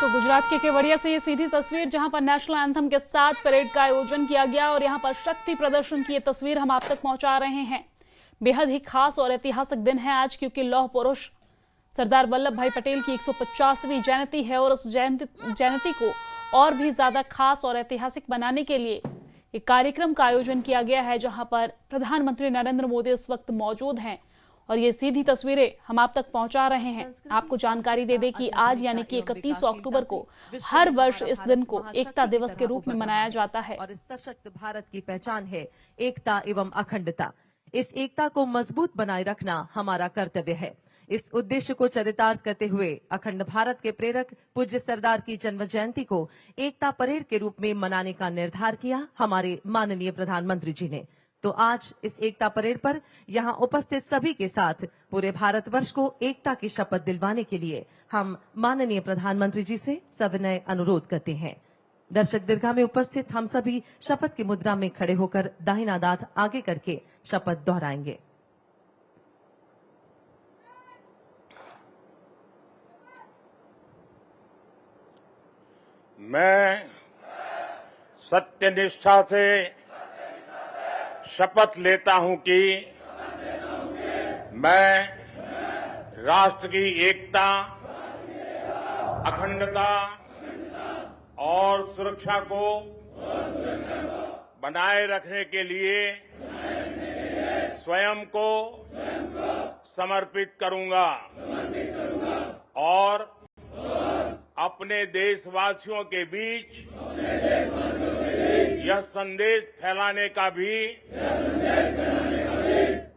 तो गुजरात के केवड़िया से ये सीधी तस्वीर जहां पर नेशनल एंथम के साथ परेड का आयोजन किया गया और यहां पर शक्ति प्रदर्शन की ये तस्वीर हम आप तक पहुंचा रहे हैं। बेहद ही खास और ऐतिहासिक दिन है आज, क्योंकि लौह पुरुष सरदार वल्लभ भाई पटेल की 150वीं जयंती है और उस जयंती को और भी ज्यादा खास और ऐतिहासिक बनाने के लिए एक कार्यक्रम का आयोजन किया गया है, जहां पर प्रधानमंत्री नरेंद्र मोदी इस वक्त मौजूद हैं और ये सीधी तस्वीरें हम आप तक पहुंचा रहे हैं। आपको जानकारी दे दें कि आज यानी कि 31 अक्टूबर को हर वर्ष इस दिन को एकता दिवस के रूप में मनाया जाता है और इस सशक्त भारत की पहचान है एकता एवं अखंडता। इस एकता को मजबूत बनाए रखना हमारा कर्तव्य है। इस उद्देश्य को चरितार्थ करते हुए अखंड भारत के प्रेरक पूज्य सरदार की जन्म जयंती को एकता परेड के रूप में मनाने का निर्धार किया हमारे माननीय प्रधानमंत्री जी ने। तो आज इस एकता परेड पर यहाँ उपस्थित सभी के साथ पूरे भारतवर्ष को एकता की शपथ दिलवाने के लिए हम माननीय प्रधानमंत्री जी से सविनय अनुरोध करते हैं। दर्शक दीर्घा में उपस्थित हम सभी शपथ की मुद्रा में खड़े होकर दाहिना दांत आगे करके शपथ दोहराएंगे। मैं सत्यनिष्ठा से शपथ लेता हूं कि मैं राष्ट्र की एकता, अखंडता और सुरक्षा को बनाए रखने के लिए स्वयं को समर्पित करूंगा और अपने देशवासियों के बीच यह संदेश फैलाने का भी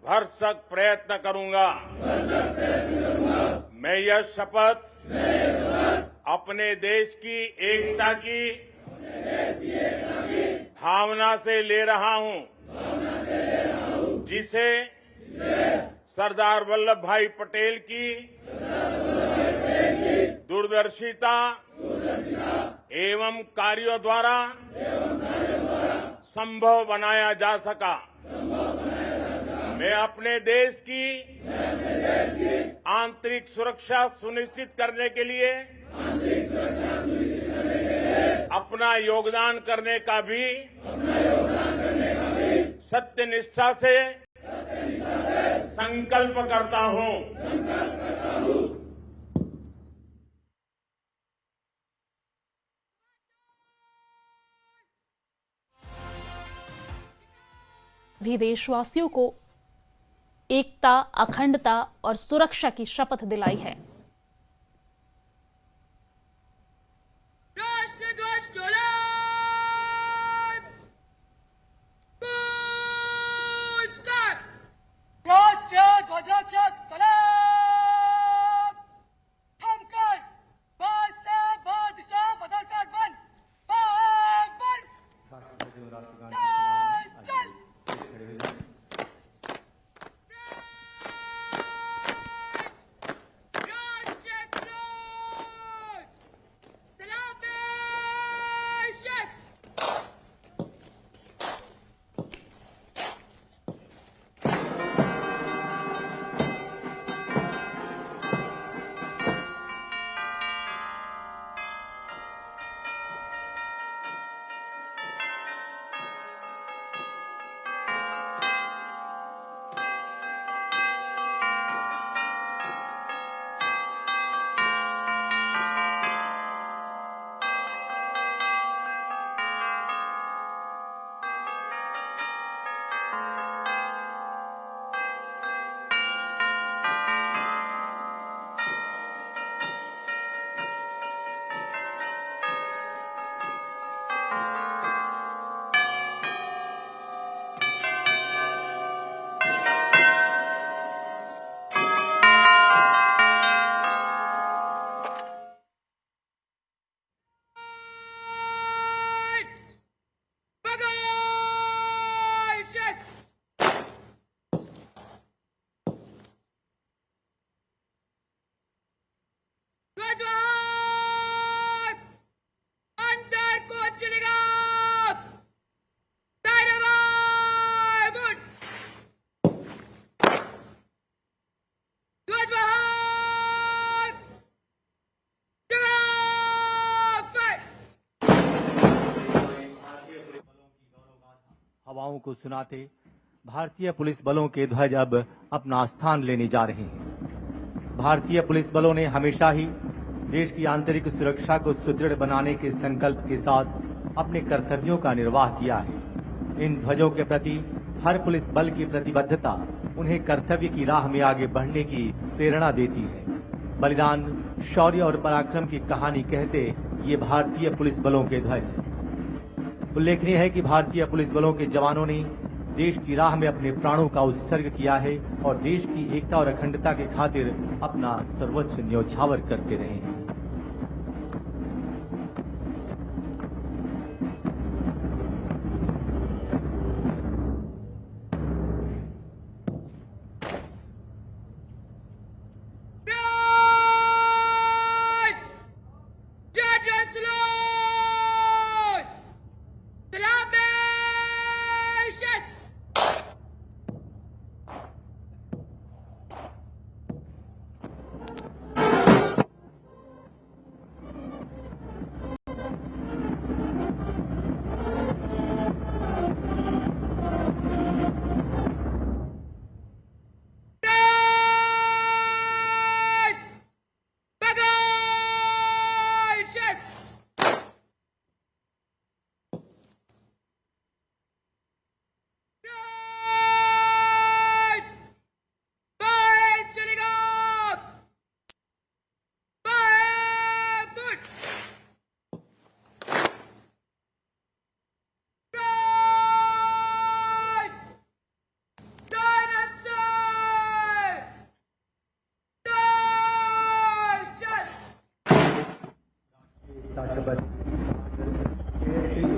भरसक प्रयत्न करूंगा। मैं यह शपथ अपने देश की एकता की भावना से ले रहा हूं, जिसे सरदार वल्लभ भाई पटेल की दूरदर्शिता एवं कार्यों द्वारा संभव बनाया जा सका। मैं अपने देश की आंतरिक सुरक्षा सुनिश्चित करने के लिए अपना योगदान करने का भी सत्यनिष्ठा से संकल्प करता हूं। भी देशवासियों को एकता, अखंडता और सुरक्षा की शपथ दिलाई है। हवाओं को सुनाते भारतीय पुलिस बलों के ध्वज अब अपना स्थान लेने जा रहे हैं। भारतीय पुलिस बलों ने हमेशा ही देश की आंतरिक सुरक्षा को सुदृढ़ बनाने के संकल्प के साथ अपने कर्तव्यों का निर्वाह किया है। इन ध्वजों के प्रति हर पुलिस बल की प्रतिबद्धता उन्हें कर्तव्य की राह में आगे बढ़ने की प्रेरणा देती है। बलिदान, शौर्य और पराक्रम की कहानी कहते ये भारतीय पुलिस बलों के ध्वज हैं। उल्लेखनीय है कि भारतीय पुलिस बलों के जवानों ने देश की राह में अपने प्राणों का उत्सर्ग किया है और देश की एकता और अखंडता के खातिर अपना सर्वस्व न्यौछावर करते रहे हैं।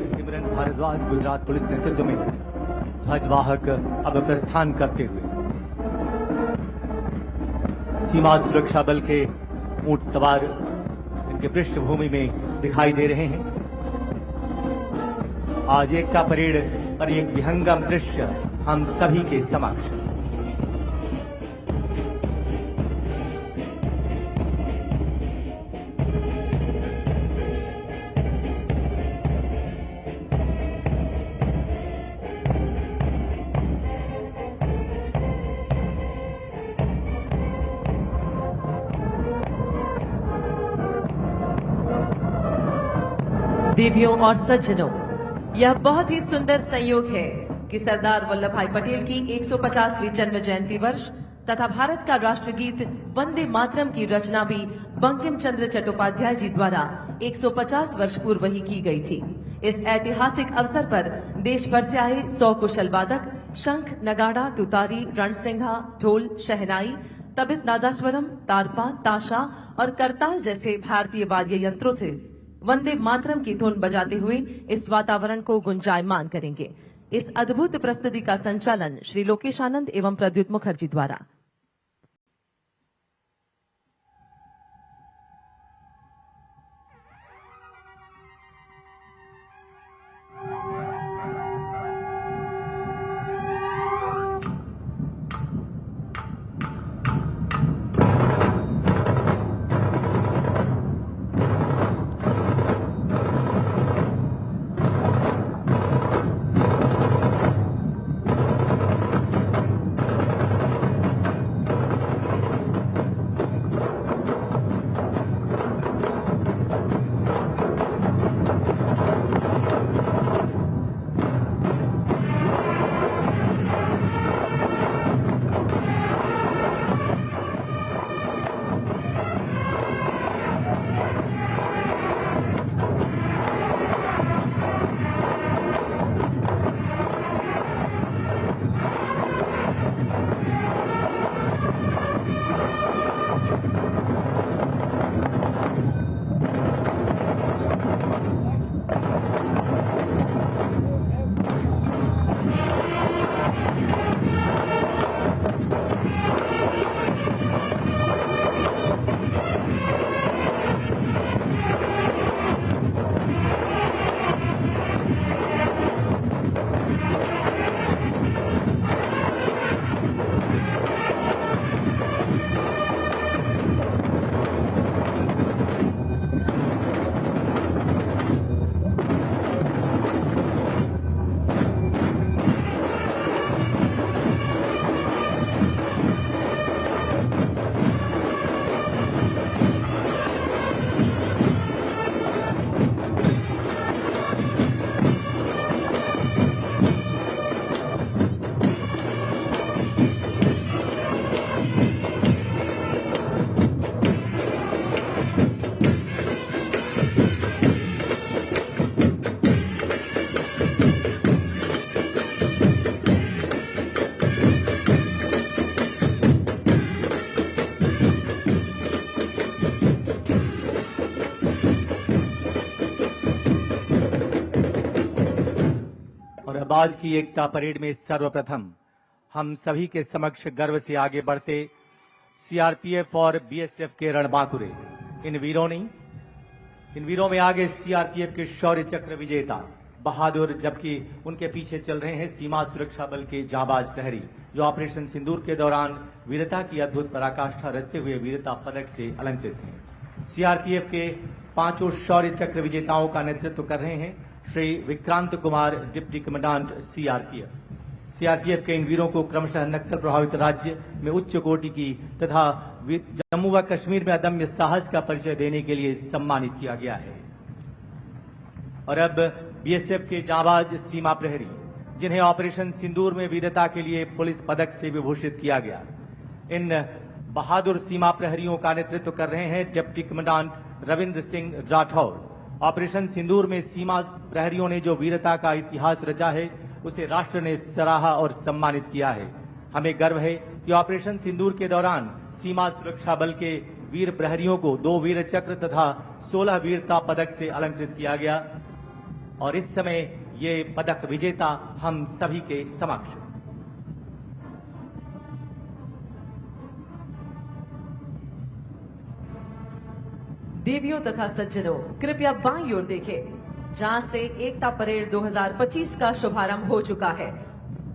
सिमरन भारद्वाज गुजरात पुलिस नेतृत्व में ध्वजवाहक अब प्रस्थान करते हुए सीमा सुरक्षा बल के ऊंट सवार इनके पृष्ठभूमि में दिखाई दे रहे हैं। आज एकता परेड पर एक विहंगम दृश्य हम सभी के समक्ष। देवियों और सज्जनों, यह बहुत ही सुंदर संयोग है कि सरदार वल्लभ भाई पटेल की 150वीं जन्म जयंती वर्ष तथा भारत का राष्ट्रगीत वंदे मातरम की रचना भी बंकिम चंद्र चट्टोपाध्याय जी द्वारा 150 वर्ष पूर्व ही की गई थी। इस ऐतिहासिक अवसर पर देश भर से आए 100 कुशल वादक शंख, नगाड़ा, तुतारी, रणसिंघा, ढोल, शहनाई, तबित नादास्वरम, तारपा, ताशा और करताल जैसे भारतीय वाद्य यंत्रों से वंदे मातरम की धुन बजाते हुए इस वातावरण को गुंजायमान करेंगे। इस अद्भुत प्रस्तुति का संचालन श्री लोकेश आनंद एवं प्रद्युत मुखर्जी द्वारा। आज की एकता परेड में सर्वप्रथम हम सभी के समक्ष गर्व से आगे बढ़ते सीआरपीएफ और बीएसएफ के रणबांकुरे इन वीरों में आगे सीआरपीएफ के शौर्य चक्र विजेता बहादुर, जबकि उनके पीछे चल रहे हैं सीमा सुरक्षा बल के जांबाज प्रहरी जो ऑपरेशन सिंदूर के दौरान वीरता की अद्भुत पराकाष्ठा रचते हुए वीरता पदक से अलंकृत हैं। सीआरपीएफ के 5 शौर्य चक्र विजेताओं का नेतृत्व कर रहे हैं Shri Vikrant Kumar, deputy commandant CRPF के इन वीरों को क्रमशः नक्सल प्रभावित राज्य में उच्च कोटि की तथा जम्मू व कश्मीर में अदम्य साहस का परिचय देने के लिए सम्मानित किया गया है। और अब बीएसएफ के जांबाज सीमा प्रहरी जिन्हें ऑपरेशन सिंदूर में वीरता के लिए पुलिस पदक से विभूषित किया गया, इन बहादुर सीमा प्रहरियों का नेतृत्व कर रहे हैं deputy commandant Ravindra Singh Rathore. Operation Sindoor में सीमा प्रहरियों ने जो वीरता का इतिहास रचा है उसे राष्ट्र ने सराहा और सम्मानित किया है। हमें गर्व है कि ऑपरेशन सिंदूर के दौरान सीमा सुरक्षा बल के वीर प्रहरियों को 2 वीर चक्र तथा 16 वीरता पदक से अलंकृत किया गया और इस समय ये पदक विजेता हम सभी के समक्ष। देवियों तथा सज्जनों, कृपया बाईं ओर देखें, जहां से एकता परेड 2025 का शुभारंभ हो चुका है।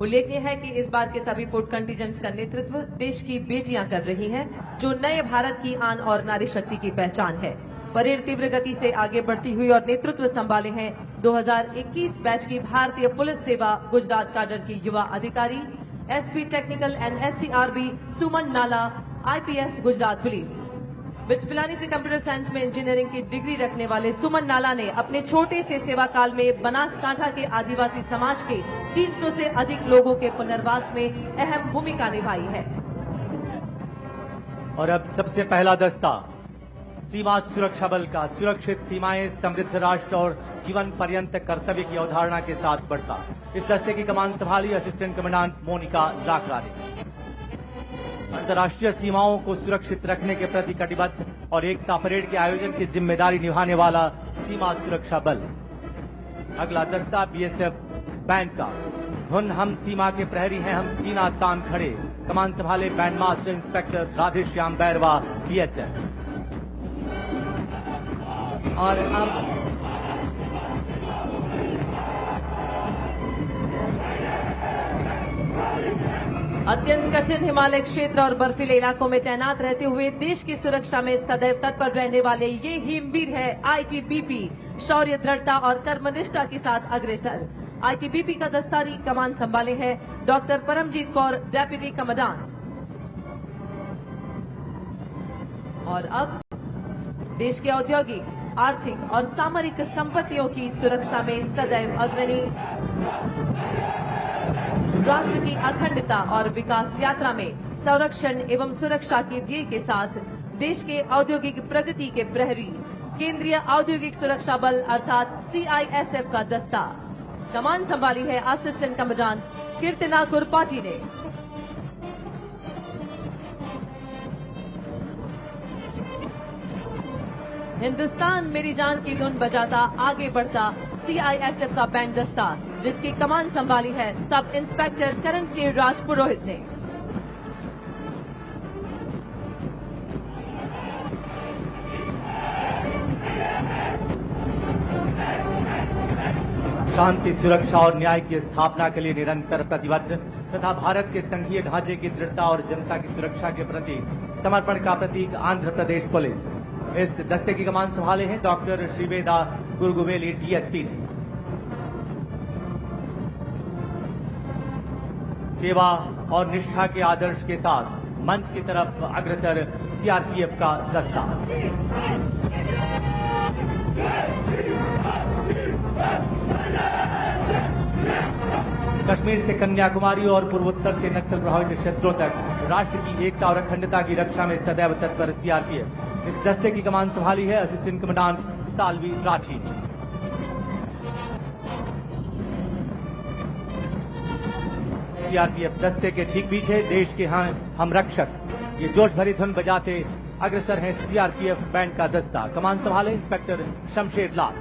उल्लेखनीय है कि इस बार के सभी फुट कंटीजेंट्स का नेतृत्व देश की बेटियां कर रही हैं, जो नए भारत की आन और नारी शक्ति की पहचान है। परेड तीव्र गति से आगे बढ़ती हुई और नेतृत्व संभाले हैं 2021 बैच की भारतीय पुलिस सेवा गुजरात काडर की युवा अधिकारी एसपी टेक्निकल एंड एससीआरबी सुमन नाला, IPS Gujarat police. Bits Pilani से कंप्यूटर साइंस में इंजीनियरिंग की डिग्री रखने वाले सुमन नाला ने अपने छोटे से सेवा काल में बनासकांठा के आदिवासी समाज के 300 से अधिक लोगों के पुनर्वास में अहम भूमिका निभाई है। और अब सबसे पहला दस्ता सीमा सुरक्षा बल का सुरक्षित सीमाएं समृद्ध राष्ट्र और जीवन पर्यंत कर्तव्य की अवधारणा के साथ बढ़ता। इस दस्ते की कमान संभाली असिस्टेंट कमांडेंट मोनिका लाकरा ने। अंतर्राष्ट्रीय सीमाओं को सुरक्षित रखने के प्रति कटिबद्ध और एकता परेड के आयोजन की जिम्मेदारी निभाने वाला सीमा सुरक्षा बल। अगला दस्ता बीएसएफ बैंड का। धुन हम सीमा के प्रहरी हैं, हम सीना तान खड़े। कमान संभाले band master inspector Radheshyam Bairwa, BSF. और अब अत्यंत कठिन हिमालय क्षेत्र और बर्फीले इलाकों में तैनात रहते हुए देश की सुरक्षा में सदैव तत्पर रहने वाले ये हिमवीर है आईटीबीपी, शौर्य, दृढ़ता और कर्मनिष्ठा के साथ अग्रसर। आईटीबीपी का दस्तारी कमान संभाले है doctor Paramjit Kaur, deputy commandant. और अब देश के औद्योगिक, आर्थिक और सामरिक संपत्तियों की सुरक्षा में सदैव अग्रणी, राष्ट्र की अखंडता और विकास यात्रा में संरक्षण एवं सुरक्षा के ध्येय के साथ देश के औद्योगिक प्रगति के प्रहरी, केंद्रीय औद्योगिक सुरक्षा बल अर्थात सीआईएसएफ का दस्ता। कमान संभाली है असिस्टेंट कमांडेंट कीर्तना कुरपाटी ने। हिंदुस्तान मेरी जान की धुन बजाता आगे बढ़ता सीआईएसएफ का बैंड दस्ता, जिसकी कमान संभाली है सब इंस्पेक्टर करण सिंह राजपुरोहित ने। शांति, सुरक्षा और न्याय की स्थापना के लिए निरंतर प्रतिबद्ध तथा भारत के संघीय ढांचे की दृढ़ता और जनता की सुरक्षा के प्रति समर्पण का प्रतीक आंध्र प्रदेश पुलिस। इस दस्ते की कमान संभाले हैं डॉक्टर श्रीवेदा गुरगुवेली, डीएसपी ने। सेवा और निष्ठा के आदर्श के साथ मंच की तरफ अग्रसर सीआरपीएफ का दस्ता। कश्मीर से कन्याकुमारी और पूर्वोत्तर से नक्सल प्रभावित क्षेत्रों तक राष्ट्र की एकता और अखंडता की रक्षा में सदैव तत्पर सीआरपीएफ। इस दस्ते की कमान संभाली है असिस्टेंट कमांडेंट सालवी राठी ने। सीआरपीएफ दस्ते के ठीक पीछे देश के हम रक्षक ये जोश भरी धुन बजाते अग्रसर हैं सीआरपीएफ बैंड का दस्ता। कमान संभाले इंस्पेक्टर शमशेर लाल।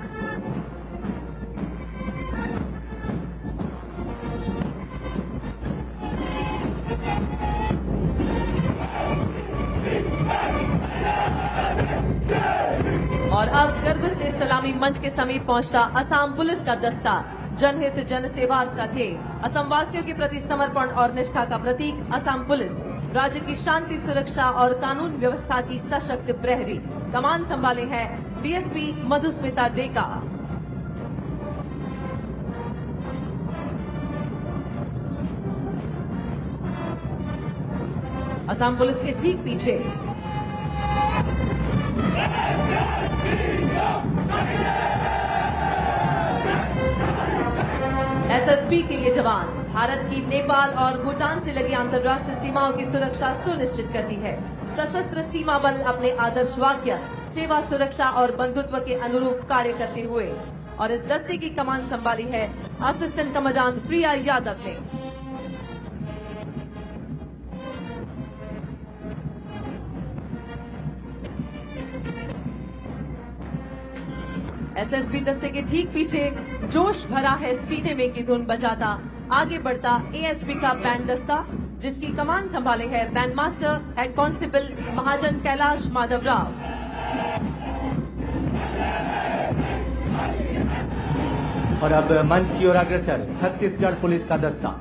और अब गर्व से सलामी मंच के समीप पहुंचा असम पुलिस का दस्ता। जनहित जन सेवा का ध्येय, असम वासियों के प्रति समर्पण और निष्ठा का प्रतीक असम पुलिस राज्य की शांति, सुरक्षा और कानून व्यवस्था की सशक्त प्रहरी। कमान संभाले हैं डीएसपी मधुस्मिता डेका। असम पुलिस के ठीक पीछे एसएसबी के ये जवान भारत की नेपाल और भूटान से लगी अंतर्राष्ट्रीय सीमाओं की सुरक्षा सुनिश्चित करती है। सशस्त्र सीमा बल अपने आदर्श वाक्य सेवा, सुरक्षा और बंधुत्व के अनुरूप कार्य करते हुए और इस दस्ते की कमान संभाली है असिस्टेंट कमांडेंट प्रिया यादव ने। एसएसबी दस्ते के ठीक पीछे जोश भरा है सीने में की धुन बजाता आगे बढ़ता एएसपी का बैंड दस्ता, जिसकी कमान संभाले है बैंड मास्टर हेड कांस्टेबल महाजन कैलाश माधव राव। और अब मंच की ओर अग्रसर छत्तीसगढ़ पुलिस का दस्ता।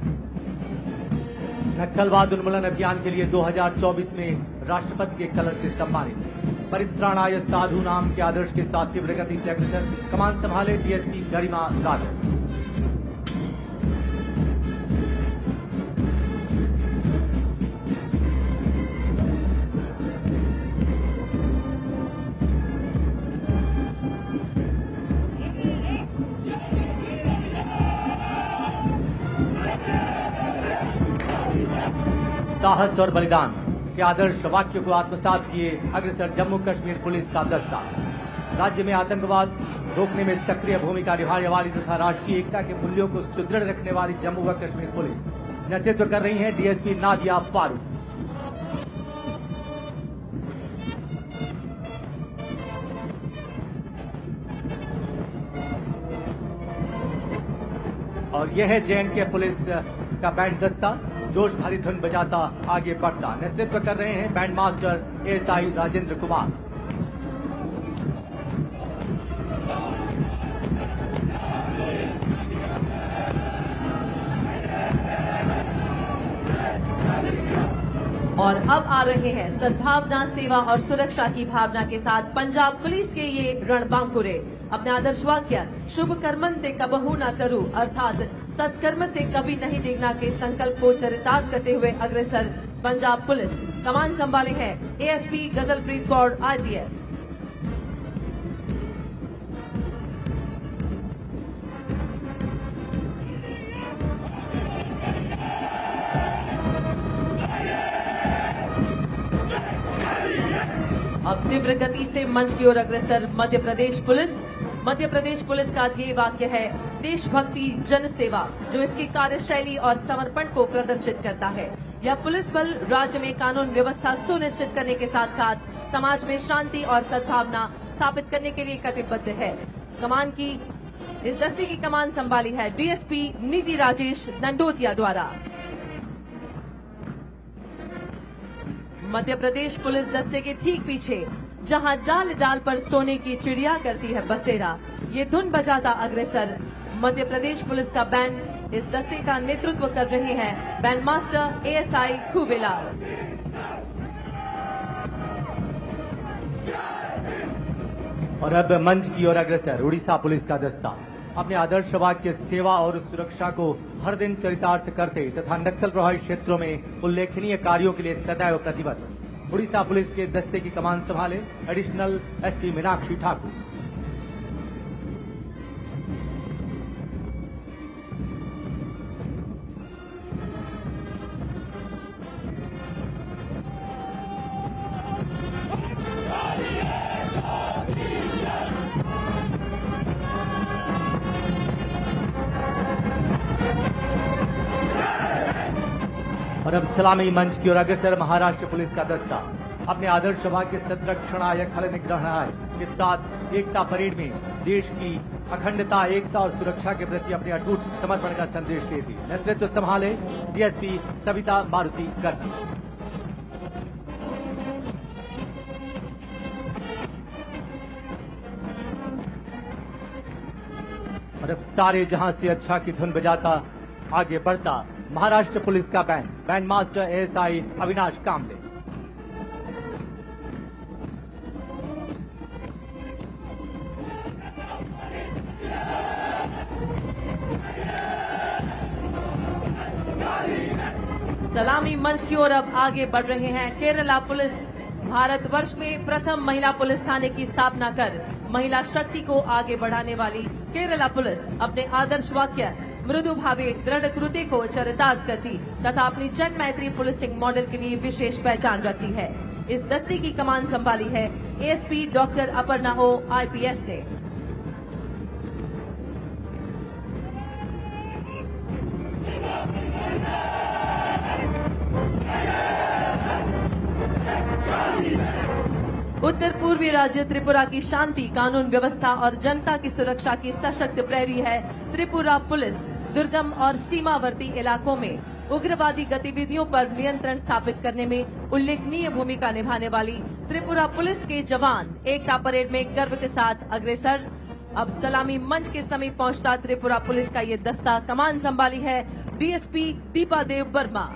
नक्सलवाद उन्मूलन अभियान के लिए 2024 में राष्ट्रपति के कलर से सम्मानित। परित्राणाय साधु नाम के आदर्श के साथ तीव्र गति से अग्रसर। कमान संभाले डीएसपी गरिमा राजन। साहस और बलिदान के आदर्श वाक्य को आत्मसात किए अग्रसर जम्मू कश्मीर पुलिस का दस्ता। राज्य में आतंकवाद रोकने में सक्रिय भूमिका निभाने वाली तथा राष्ट्रीय एकता के मूल्यों को सुदृढ़ रखने वाली जम्मू व कश्मीर पुलिस नेतृत्व कर रही है डीएसपी नादिया फारूक। और यह है जेएंडके पुलिस का बैंड दस्ता, जोश भरी धुन बजाता आगे बढ़ता। नेतृत्व कर रहे हैं band master ASI Rajendra Kumar. और अब आ रहे हैं सद्भावना, सेवा और सुरक्षा की भावना के साथ पंजाब पुलिस के ये रणबांकुरे। अपने आदर्श वाक्य शुभ कर्मंते कबहू न चरू अर्थात सत्कर्म से कभी नहीं डिगना के संकल्प को चरितार्थ करते हुए अग्रसर पंजाब पुलिस। कमान संभाले हैं एएसपी गजलप्रीत कौर आईपीएस। अब तीव्र गति से मंच की ओर अग्रसर मध्य प्रदेश पुलिस। मध्य प्रदेश पुलिस का ध्येय वाक्य है देशभक्ति, जन सेवा, जो इसकी कार्यशैली और समर्पण को प्रदर्शित करता है। यह पुलिस बल राज्य में कानून व्यवस्था सुनिश्चित करने के साथ साथ समाज में शांति और सद्भावना स्थापित करने के लिए कटिबद्ध है। कमान की इस दस्ते की कमान संभाली है डीएसपी निधि राजेश दंडोतिया द्वारा। मध्य प्रदेश पुलिस दस्ते के ठीक पीछे जहां डाल डाल पर सोने की चिड़िया करती है बसेरा, ये धुन बजाता अग्रसर मध्य प्रदेश पुलिस का बैंड। इस दस्ते का नेतृत्व कर रहे हैं बैंड मास्टर एएसआई खूबेलाल। और अब मंच की ओर अग्रसर उड़ीसा पुलिस का दस्ता। अपने आदर्श वाक्य सेवा और सुरक्षा को हर दिन चरितार्थ करते तथा नक्सल प्रभावित क्षेत्रों में उल्लेखनीय कार्यों के लिए सदैव प्रतिबद्ध उड़ीसा पुलिस के दस्ते की कमान संभाले एडिशनल एसपी मीनाक्षी ठाकुर। और अब सलामी मंच की ओर अग्रसर महाराष्ट्र पुलिस का दस्ता। अपने आदर्श वाक्य सतरक्षणाय खल निग्रहणाय के साथ एकता परेड में देश की अखंडता, एकता और सुरक्षा के प्रति अपने अटूट समर्पण का संदेश देती। नेतृत्व संभाले डीएसपी सविता मारुति गर्जी। और अब सारे जहां से अच्छा की धुन बजाता आगे बढ़ता महाराष्ट्र पुलिस का बैंड मास्टर एएसआई अविनाश कामले। सलामी मंच की ओर अब आगे बढ़ रहे हैं केरला पुलिस। भारतवर्ष में प्रथम महिला पुलिस थाने की स्थापना कर महिला शक्ति को आगे बढ़ाने वाली केरला पुलिस अपने आदर्श वाक्य मृदु भावे दृढ़ कृत्य को चरितार्थ करती तथा अपनी जन मैत्री पुलिसिंग मॉडल के लिए विशेष पहचान रखती है। इस दस्ते की कमान संभाली है एएसपी डॉक्टर अपर्णा ओ आईपीएस ने। उत्तर पूर्वी राज्य त्रिपुरा की शांति, कानून व्यवस्था और जनता की सुरक्षा की सशक्त प्रहरी है त्रिपुरा पुलिस। दुर्गम और सीमावर्ती इलाकों में उग्रवादी गतिविधियों पर नियंत्रण स्थापित करने में उल्लेखनीय भूमिका निभाने वाली त्रिपुरा पुलिस के जवान एकता परेड में गर्व के साथ अग्रसर। अब सलामी मंच के समीप पहुंचता त्रिपुरा पुलिस का ये दस्ता कमान संभाली है डीएसपी दीपा देव वर्मा।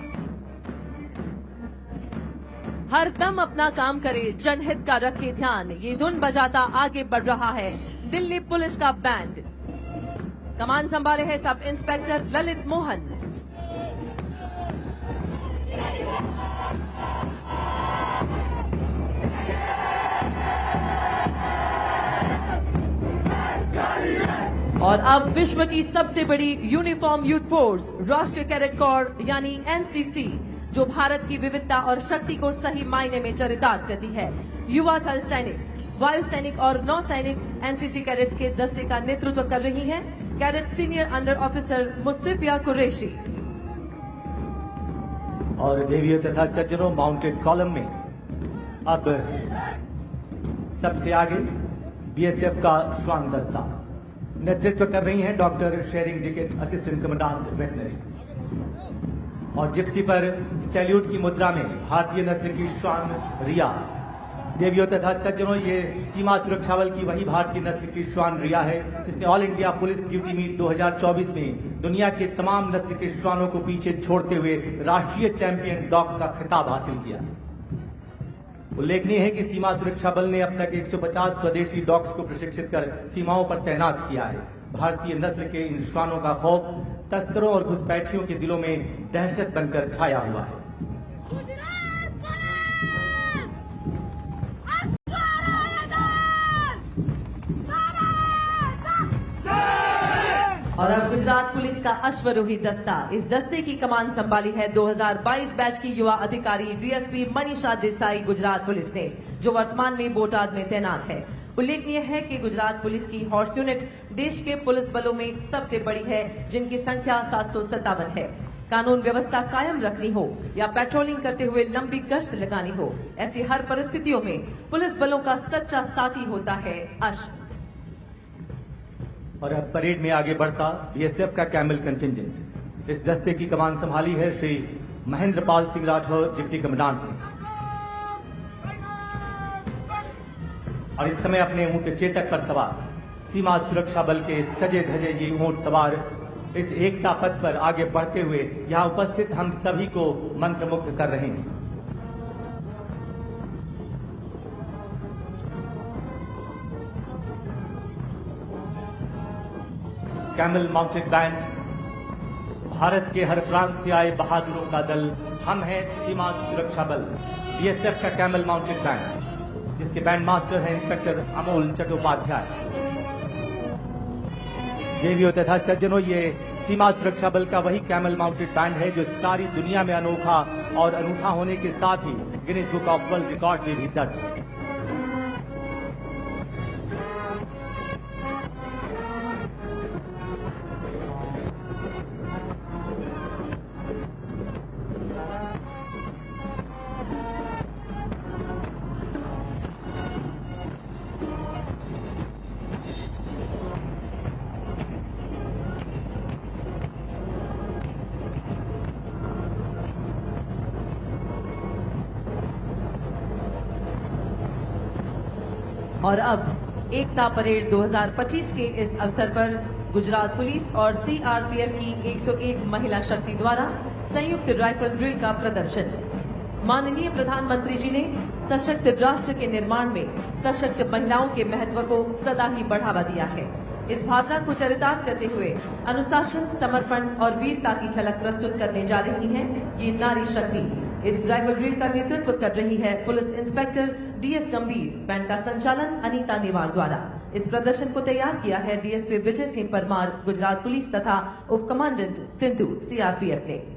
हर दम अपना काम करे, जनहित का रखे ध्यान, ये धुन बजाता आगे बढ़ रहा है दिल्ली पुलिस का बैंड। कमान संभाले है सब इंस्पेक्टर ललित मोहन। और अब विश्व की सबसे बड़ी यूनिफॉर्म यूथ फोर्स राष्ट्रीय कैडेट कोर यानी एनसीसी, जो भारत की विविधता और शक्ति को सही मायने में चरितार्थ करती है। युवा थल सैनिक, वायु सैनिक और नौ सैनिक एनसीसी कैडेट्स के दस्ते का नेतृत्व कर रही हैं cadet senior under officer Mustafiya Qureshi. और देवियों तथा सज्जनों, माउंटेड कॉलम में अब सबसे आगे बीएसएफ का श्वान दस्ता नेतृत्व कर रही हैं doctor Shering Diket, assistant commandant veterinary. और जिप्सी पर सैल्यूट की मुद्रा में भारतीय नस्ल की श्वान रिया। देवियों तथा सज्जनों, ये सीमा सुरक्षा बल की वही भारतीय नस्ल की श्वान रिया है जिसने all India police duty meet 2024 में दुनिया के तमाम नस्ल के श्वानों को पीछे छोड़ते हुए राष्ट्रीय चैंपियन डॉग का खिताब हासिल किया। उल्लेखनीय है कि सीमा सुरक्षा बल ने अब तक 150 स्वदेशी डॉग्स को प्रशिक्षित कर सीमाओं पर तैनात किया है। भारतीय नस्ल के इन श्वानों का खौफ तस्करों और घुसपैठियों के दिलों में दहशत बनकर छाया हुआ है। और अब गुजरात पुलिस का अश्वरोही दस्ता। इस दस्ते की कमान संभाली है 2022 बैच की युवा अधिकारी डीएसपी मनीषा देसाई गुजरात पुलिस ने, जो वर्तमान में बोटाद में तैनात है। उल्लेखनीय है कि गुजरात पुलिस की हॉर्स यूनिट देश के पुलिस बलों में सबसे बड़ी है, जिनकी संख्या 757 है। कानून व्यवस्था कायम रखनी हो या पेट्रोलिंग करते हुए लंबी गश्त लगानी हो, ऐसी हर परिस्थितियों में पुलिस बलों का सच्चा साथी होता है अश्व। और अब परेड में आगे बढ़ता बीएसएफ का कैमल कंटिंजेंट। इस दस्ते की कमान संभाली है श्री महेंद्र पाल सिंह राठौर, डिप्टी कमांडेंट ने। और इस समय अपने ऊंट चेतक पर सवार सीमा सुरक्षा बल के सजे धजे ये ऊंट सवार इस एकता पथ पर आगे बढ़ते हुए यहां उपस्थित हम सभी को मंत्रमुग्ध कर रहे हैं। कैमल माउंटेड बैंड, भारत के हर प्रांत से आए बहादुरों का दल। हम हैं सीमा सुरक्षा बल, बीएसएफ का कैमल माउंटेड बैंड, जिसके बैंड मास्टर हैं इंस्पेक्टर अमोल चट्टोपाध्याय। देवियों तथा सज्जनों, ये सीमा सुरक्षा बल का वही कैमल माउंटेड बैंड है जो सारी दुनिया में अनोखा और अनूठा होने के साथ ही Guinness book of world record में भी दर्ज है। और अब एकता परेड 2025 के इस अवसर पर गुजरात पुलिस और सीआरपीएफ की 101 महिला शक्ति द्वारा संयुक्त राइफल ड्रिल का प्रदर्शन। माननीय प्रधानमंत्री जी ने सशक्त राष्ट्र के निर्माण में सशक्त महिलाओं के महत्व को सदा ही बढ़ावा दिया है। इस भावना को चरितार्थ करते हुए अनुशासन, समर्पण और वीरता की झलक प्रस्तुत करने जा रही है ये नारी शक्ति। इस राइफल ड्रिल का नेतृत्व कर रही है पुलिस इंस्पेक्टर डीएस गंभीर। बैंड का संचालन अनीता नेवार द्वारा। इस प्रदर्शन को तैयार किया है डीएसपी विजय सिंह परमार, गुजरात पुलिस तथा उप कमांडेंट सिंधु, सीआरपीएफ ने।